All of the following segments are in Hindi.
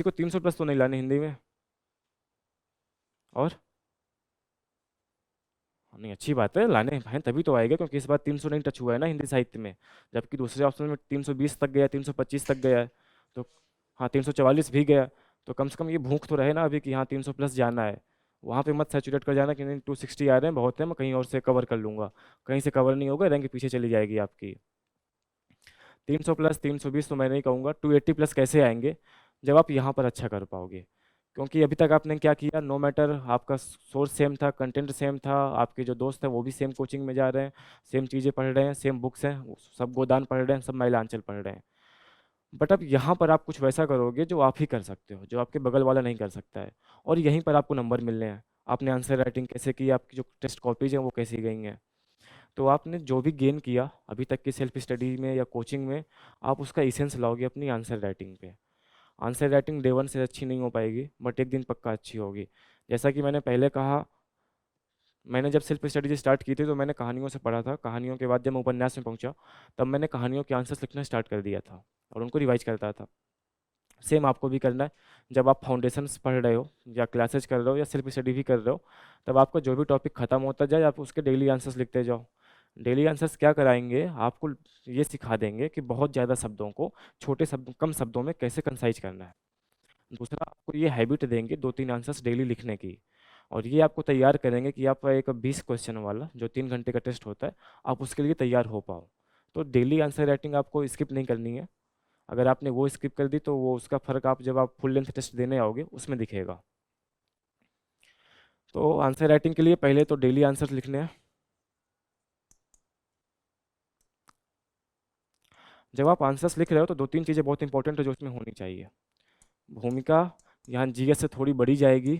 किसी को 300 प्लस तो नहीं लाने हिंदी में। और नहीं, अच्छी बात है, लाने हैं तभी तो आएगा, क्योंकि इस बार 300 नहीं टच हुआ है ना हिंदी साहित्य में। जबकि दूसरे ऑप्शन में 320 तक गया, 325 तक गया है। तो हाँ, 344 भी गया। तो कम से कम ये भूख तो रहे ना अभी कि हाँ 300 प्लस जाना है। वहाँ पे मत सैचुरेट कर जाना कि नहीं 260 आ रहे हैं बहुत है, मैं कहीं और से कवर कर लूंगा। कहीं से कवर नहीं होगा, रैंक पीछे चली जाएगी आपकी। 300 प्लस 320 तो मैं नहीं कहूँगा, 280 प्लस कैसे आएंगे जब आप यहाँ पर अच्छा कर पाओगे। क्योंकि अभी तक आपने क्या किया, नो मैटर आपका सोर्स सेम था, कंटेंट सेम था, आपके जो दोस्त हैं वो भी सेम कोचिंग में जा रहे हैं, सेम चीज़ें पढ़ रहे हैं, सेम बुक्स हैं, वो सब गोदान पढ़ रहे हैं, सब महिलांचल पढ़ रहे हैं। बट अब यहाँ पर आप कुछ वैसा करोगे जो आप ही कर सकते हो, जो आपके बगल वाला नहीं कर सकता है। और यहीं पर आपको नंबर मिलने हैं। आपने आंसर राइटिंग कैसे की, आपकी जो टेस्ट कॉपीज हैं वो कैसी गई हैं। तो आपने जो भी गेन किया अभी तक की सेल्फ स्टडी में या कोचिंग में, आप उसका इसेंस लाओगे अपनी आंसर राइटिंग पे। आंसर राइटिंग डे वन से अच्छी नहीं हो पाएगी, बट एक दिन पक्का अच्छी होगी। जैसा कि मैंने पहले कहा, मैंने जब सेल्फ स्टडी स्टार्ट की थी तो मैंने कहानियों से पढ़ा था। कहानियों के बाद जब मैं उपन्यास में पहुंचा, तब मैंने कहानियों के आंसर्स लिखना स्टार्ट कर दिया था और उनको रिवाइज करता था। सेम आपको भी करना है। जब आप फाउंडेशंस पढ़ रहे हो या क्लासेज कर रहे हो या सेल्फ स्टडी भी कर रहे हो, तब आपका जो भी टॉपिक खत्म होता जाए आप उसके डेली आंसर्स लिखते जाओ। डेली आंसर्स क्या कराएंगे आपको, ये सिखा देंगे कि बहुत ज़्यादा शब्दों को छोटे शब्द कम शब्दों में कैसे कंसाइज करना है। दूसरा, आपको ये हैबिट देंगे 2-3 आंसर्स डेली लिखने की। और ये आपको तैयार करेंगे कि आप एक 20 क्वेश्चन वाला जो 3 घंटे का टेस्ट होता है, आप उसके लिए तैयार हो पाओ। तो डेली आंसर राइटिंग आपको स्किप नहीं करनी है। अगर आपने वो स्किप कर दी तो वो उसका फ़र्क आप जब आप फुल लेंथ टेस्ट देने आओगे उसमें दिखेगा। तो आंसर राइटिंग के लिए पहले तो डेली आंसर लिखने हैं। जब आप आंसर्स लिख रहे हो तो 2-3 चीज़ें बहुत इंपॉर्टेंट है जो उसमें होनी चाहिए। भूमिका यहाँ जीएस से थोड़ी बड़ी जाएगी।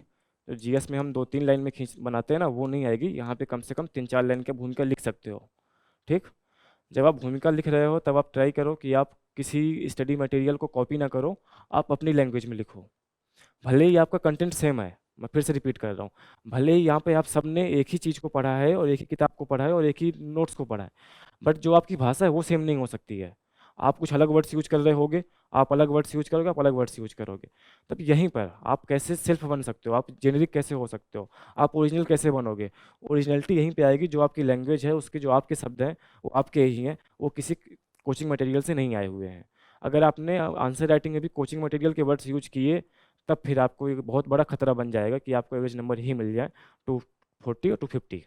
तो जीएस में हम 2-3 लाइन में खींच बनाते हैं ना, वो नहीं आएगी। यहाँ पे कम से कम 3-4 लाइन की भूमिका लिख सकते हो। ठीक। जब आप भूमिका लिख रहे हो तब आप ट्राई करो कि आप किसी स्टडी मटेरियल को कॉपी ना करो, आप अपनी लैंग्वेज में लिखो। भले ही आपका कंटेंट सेम है, मैं फिर से रिपीट कर रहा हूँ, भले ही यहाँ पे आप सबने एक ही चीज़ को पढ़ा है और एक ही किताब को पढ़ा है और एक ही नोट्स को पढ़ा है, बट जो आपकी भाषा है वो सेम नहीं हो सकती है। आप कुछ अलग वर्ड्स यूज कर रहे होगे, आप अलग वर्ड्स यूज करोगे, आप अलग वर्ड्स यूज करोगे। तब यहीं पर आप कैसे सेल्फ बन सकते हो, आप जेनरिक कैसे हो सकते हो, आप ओरिजिनल कैसे बनोगे। ओरिजिनलिटी यहीं पे आएगी, जो आपकी लैंग्वेज है उसके जो आपके शब्द हैं वो आपके ही हैं, वो किसी कोचिंग मटेरियल से नहीं आए हुए हैं। अगर आपने आंसर राइटिंग में भी कोचिंग मटेरियल के वर्ड्स यूज किए, तब फिर आपको एक बहुत बड़ा खतरा बन जाएगा कि आपको एवरेज नंबर ही मिल जाए 240 और 250।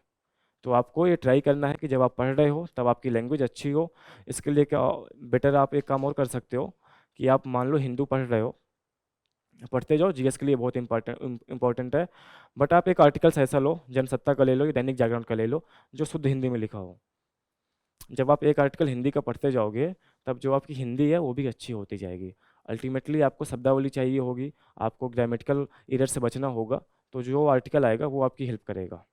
तो आपको ये ट्राई करना है कि जब आप पढ़ रहे हो तब आपकी लैंग्वेज अच्छी हो। इसके लिए क्या बेटर, आप एक काम और कर सकते हो कि आप मान लो हिंदू पढ़ रहे हो, पढ़ते जाओ, जीएस के लिए बहुत इंपॉर्टेंट है। बट आप एक आर्टिकल्स ऐसा लो, जनसत्ता का ले लो या दैनिक जागरण का ले लो, जो शुद्ध हिंदी में लिखा हो। जब आप एक आर्टिकल हिंदी का पढ़ते जाओगे, तब जो आपकी हिंदी है वो भी अच्छी होती जाएगी। अल्टीमेटली आपको शब्दावली चाहिए होगी, आपको ग्रामेटिकल एरर से बचना होगा, तो जो आर्टिकल आएगा वो आपकी हेल्प करेगा।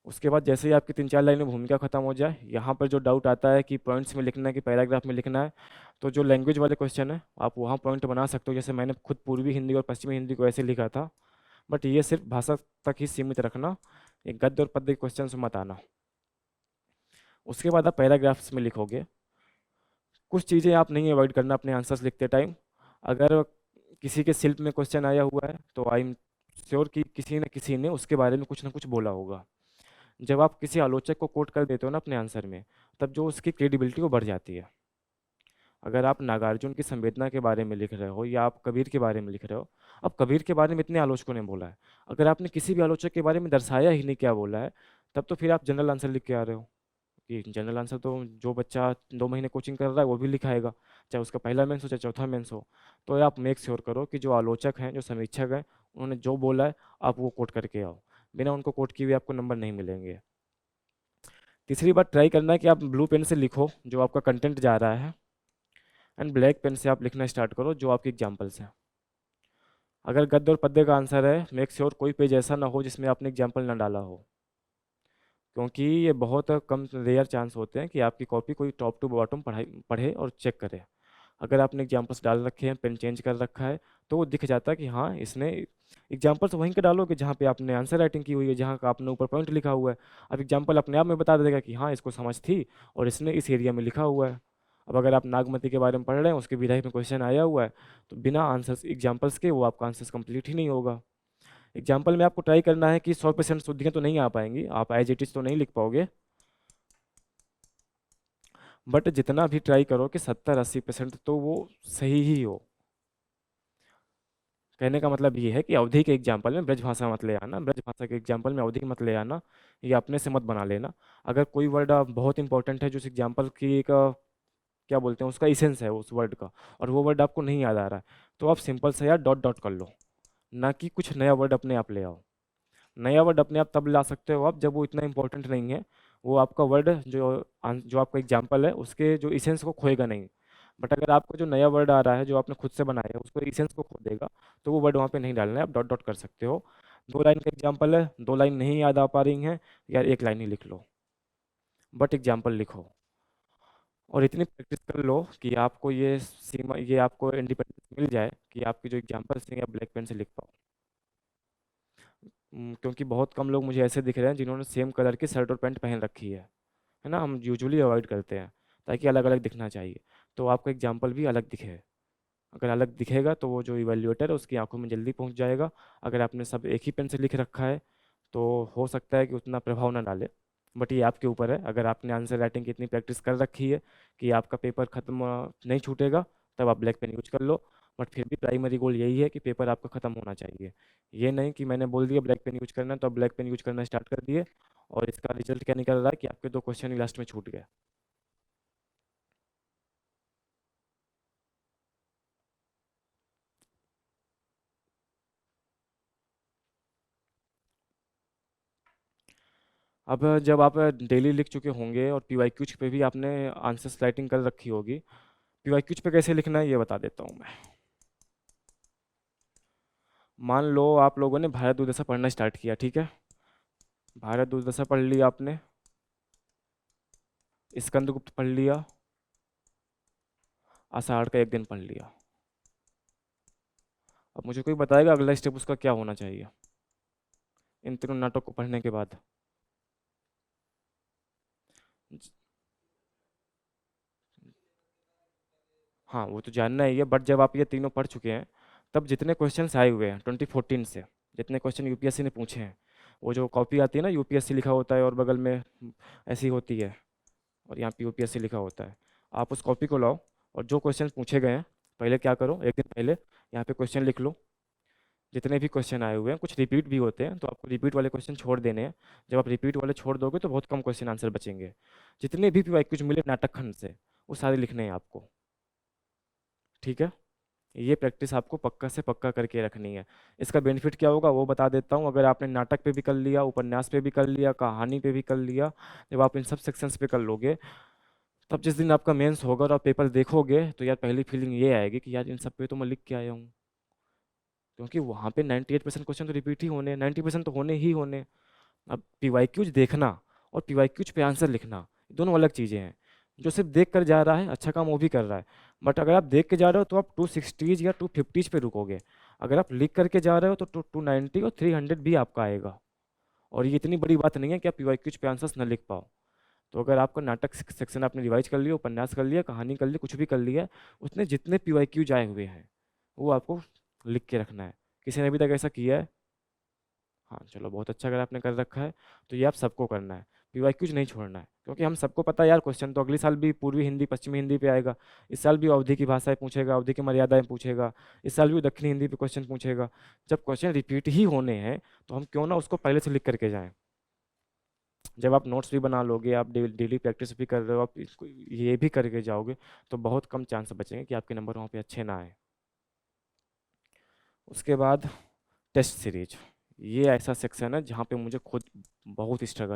उसके बाद जैसे ही आपकी 3-4 लाइन में भूमिका खत्म हो जाए, यहाँ पर जो डाउट आता है कि पॉइंट्स में लिखना है कि पैराग्राफ में लिखना है, तो जो लैंग्वेज वाले क्वेश्चन है आप वहाँ पॉइंट बना सकते हो। जैसे मैंने खुद पूर्वी हिंदी और पश्चिमी हिंदी को ऐसे लिखा था। बट ये सिर्फ भाषा तक ही सीमित रखना, एक गद्य और पद्य के क्वेश्चन से मत आना। उसके बाद आप पैराग्राफ्स में लिखोगे। कुछ चीज़ें आप नहीं अवॉइड करना अपने आंसर्स लिखते टाइम। अगर किसी के शिल्प में क्वेश्चन आया हुआ है तो आई एम श्योर कि किसी न किसी ने उसके बारे में कुछ ना कुछ बोला होगा। जब आप किसी आलोचक को कोट कर देते हो ना अपने आंसर में, तब जो उसकी क्रेडिबिलिटी वो बढ़ जाती है। अगर आप नागार्जुन की संवेदना के बारे में लिख रहे हो या आप कबीर के बारे में लिख रहे हो, अब कबीर के बारे में इतने आलोचकों ने बोला है, अगर आपने किसी भी आलोचक के बारे में दर्शाया ही नहीं क्या बोला है, तब तो फिर आप जनरल आंसर लिख के आ रहे हो। कि जनरल आंसर तो जो बच्चा 2 महीने कोचिंग कर रहा है वो भी लिखाएगा, चाहे उसका पहला मेंस हो चाहे चौथा मेंस हो। तो आप मेक श्योर करो कि जो आलोचक हैं, जो समीक्षक हैं, उन्होंने जो बोला है आप वो कोट करके आओ। बिना उनको कोट किए हुए आपको नंबर नहीं मिलेंगे। तीसरी बात, ट्राई करना है कि आप ब्लू पेन से लिखो जो आपका कंटेंट जा रहा है, एंड ब्लैक पेन से आप लिखना स्टार्ट करो जो आपके एग्जाम्पल्स हैं। अगर गद्य और पद्य का आंसर है, मेक श्योर कोई पेज ऐसा ना हो जिसमें आपने एग्जाम्पल ना डाला हो। क्योंकि ये बहुत कम रेयर चांस होते हैं कि आपकी कॉपी कोई टॉप टू बॉटम पढ़े और चेक करे। अगर आपने एग्जाम्पल्स डाल रखे हैं, पेन चेंज कर रखा है, तो वो दिख जाता है कि हाँ इसने एग्जाम्पल्स वहीं के डालोगे जहाँ पे आपने आंसर राइटिंग की हुई है, जहाँ का आपने ऊपर पॉइंट लिखा हुआ है। अब एग्जाम्पल अपने आप में बता देगा कि हाँ इसको समझ थी और इसने इस एरिया में लिखा हुआ है। अब अगर आप नागमती के बारे में पढ़ रहे हैं, उसके विधायक में क्वेश्चन आया हुआ है, तो बिना आंसर्स एग्जाम्पल्स के वो आपका आंसर्स कंप्लीट ही नहीं होगा। एग्जाम्पल में आपको ट्राई करना है कि 100% शुद्धियाँ तो नहीं आ पाएंगी, आप एज इट इज़ तो नहीं लिख पाओगे, बट जितना भी ट्राई करो कि 70-80% तो वो सही ही हो। कहने का मतलब ये है कि अवधि के एग्जाम्पल में ब्रजभाषा मत ले आना, ब्रजभाषा के एग्जाम्पल में अवधि मत ले आना, ये अपने से मत बना लेना। अगर कोई वर्ड बहुत इंपॉर्टेंट है जो उस एग्जाम्पल की का क्या बोलते हैं उसका इसेंस है उस वर्ड का, और वो वर्ड आपको नहीं याद आ रहा है, तो आप सिंपल से यार डॉट डॉट कर लो, ना कि कुछ नया वर्ड अपने आप ले आओ। नया वर्ड अपने आप तब ला सकते हो आप जब वो इतना इंपॉर्टेंट नहीं है, वो आपका वर्ड जो आपका एग्जाम्पल है उसके जो इसेंस को खोएगा नहीं। बट अगर आपको जो नया वर्ड आ रहा है जो आपने खुद से बनाया है उसको इसेंस को खो देगा, तो वो वर्ड वहाँ पे नहीं डालना है, आप डॉट डॉट कर सकते हो। 2 लाइन का एग्जाम्पल है, 2 लाइन नहीं याद आ पा रही हैं, यार 1 लाइन ही लिख लो, बट एग्जाम्पल लिखो। और इतनी प्रैक्टिस कर लो कि आपको ये आपको इंडिपेंडेंस मिल जाए कि आपकी जो एग्जाम्पल्स हैं आप ब्लैक पेन से लिख पाओ। क्योंकि बहुत कम लोग मुझे ऐसे दिख रहे हैं जिन्होंने सेम कलर की शर्ट और पैंट पहन रखी है ना, हम यूजुअली अवॉइड करते हैं ताकि अलग अलग दिखना चाहिए, तो आपका एग्जाम्पल भी अलग दिखे। अगर अलग दिखेगा तो वो जो इवैल्यूएटर है उसकी आंखों में जल्दी पहुंच जाएगा। अगर आपने सब एक ही पेन से लिख रखा है तो हो सकता है कि उतना प्रभाव ना डाले, बट ये आपके ऊपर है। अगर आपने आंसर राइटिंग की इतनी प्रैक्टिस कर रखी है कि आपका पेपर खत्म नहीं छूटेगा, तब आप ब्लैक पेन यूज कर लो। बट फिर भी प्राइमरी गोल यही है कि पेपर आपका खत्म होना चाहिए। ये नहीं कि मैंने बोल दिया ब्लैक पेन यूज करना है तो आप ब्लैक पेन यूज करना स्टार्ट कर दिए, और इसका रिजल्ट क्या निकल रहा है कि आपके 2 क्वेश्चन ही लास्ट में छूट गए। अब जब आप डेली लिख चुके होंगे और पीवाईक्यूज पे भी आपने आंसर राइटिंग कर रखी होगी, पीवाईक्यूज पे कैसे लिखना है ये बता देता हूँ मैं। मान लो आप लोगों ने भारत दुर्दशा पढ़ना स्टार्ट किया, ठीक है, भारत दुर्दशा पढ़ लिया आपने, स्कंदगुप्त पढ़ लिया, आषाढ़ का 1 दिन पढ़ लिया। अब मुझे कोई बताएगा अगला स्टेप उसका क्या होना चाहिए इन तीनों नाटक को पढ़ने के बाद? ज- हाँ वो तो जानना ही है, बट जब आप ये तीनों पढ़ चुके हैं, तब जितने क्वेश्चंस आए हुए हैं 2014 से, जितने क्वेश्चन यूपीएससी ने पूछे हैं, वो जो कॉपी आती है ना यूपीएससी लिखा होता है और बगल में ऐसी होती है, और यहाँ पे यूपीएससी लिखा होता है, आप उस कॉपी को लाओ और जो क्वेश्चन पूछे गए हैं, पहले क्या करो, 1 दिन पहले यहाँ पे क्वेश्चन लिख लो। जितने भी क्वेश्चन आए हुए हैं, कुछ रिपीट भी होते हैं, तो आपको रिपीट वाले क्वेश्चन छोड़ देने हैं। जब आप रिपीट वाले छोड़ दोगे तो बहुत कम क्वेश्चन आंसर बचेंगे। जितने भी कुछ मिले नाटक खंड से, वो सारे लिखने हैं आपको, ठीक है। ये प्रैक्टिस आपको पक्का से पक्का करके रखनी है। इसका बेनिफिट क्या होगा वो बता देता हूँ। अगर आपने नाटक पे भी कर लिया, उपन्यास पे भी कर लिया, कहानी पे भी कर लिया, जब आप इन सब सेक्शंस पे कर लोगे, तब जिस दिन आपका मेंस होगा और आप पेपर देखोगे, तो यार पहली फीलिंग ये आएगी कि यार इन सब पे तो मैं लिख के आया हूँ। क्योंकि वहाँ पे 98% क्वेश्चन तो रिपीट ही होने, 90% तो होने ही होने। अब पीवाईक्यूज देखना और पीवाईक्यूज पे आंसर लिखना दोनों अलग चीज़ें हैं। जो सिर्फ देख कर जा रहा है अच्छा काम वो भी कर रहा है, बट अगर आप देख के जा रहे हो तो आप 260 या 250 पे रुकोगे। अगर आप लिख करके जा रहे हो तो 290 और 300 भी आपका आएगा। और ये इतनी बड़ी बात नहीं है कि आप पीवाईक्यूज पे आंसर्स न लिख पाओ। तो अगर आपका नाटक सेक्शन आपने रिवाइज कर लिया, उपन्यास कर लिया, कहानी कर ली, कुछ भी कर लिया, उसने जितने पीवाईक्यूज आए हुए हैं वो आपको लिख के रखना है। किसी ने अभी तक ऐसा किया है? हाँ चलो बहुत अच्छा, अगर आपने कर रखा है तो ये आप सबको करना है। पीवाईक्यूज नहीं छोड़ना है, क्योंकि हम सबको पता है यार क्वेश्चन तो अगले साल भी पूर्वी हिंदी पश्चिमी हिंदी पे आएगा। इस साल भी वो अवधि की भाषाएं पूछेगा, अवधि की मर्यादाएं पूछेगा। इस साल भी वो दक्षिणी हिंदी पे क्वेश्चन पूछेगा। जब क्वेश्चन रिपीट ही होने हैं तो हम क्यों ना उसको पहले से लिख करके जाएं। जब आप नोट्स भी बना लोगे, आप डेली प्रैक्टिस भी कर रहे हो, आप इसको ये भी करके जाओगे, तो बहुत कम चांस बचेंगे कि आपके नंबर वहाँ पे अच्छे ना आए। उसके बाद टेस्ट सीरीज, ये ऐसा सेक्शन है जहाँ पे मुझे खुद बहुत स्ट्रगल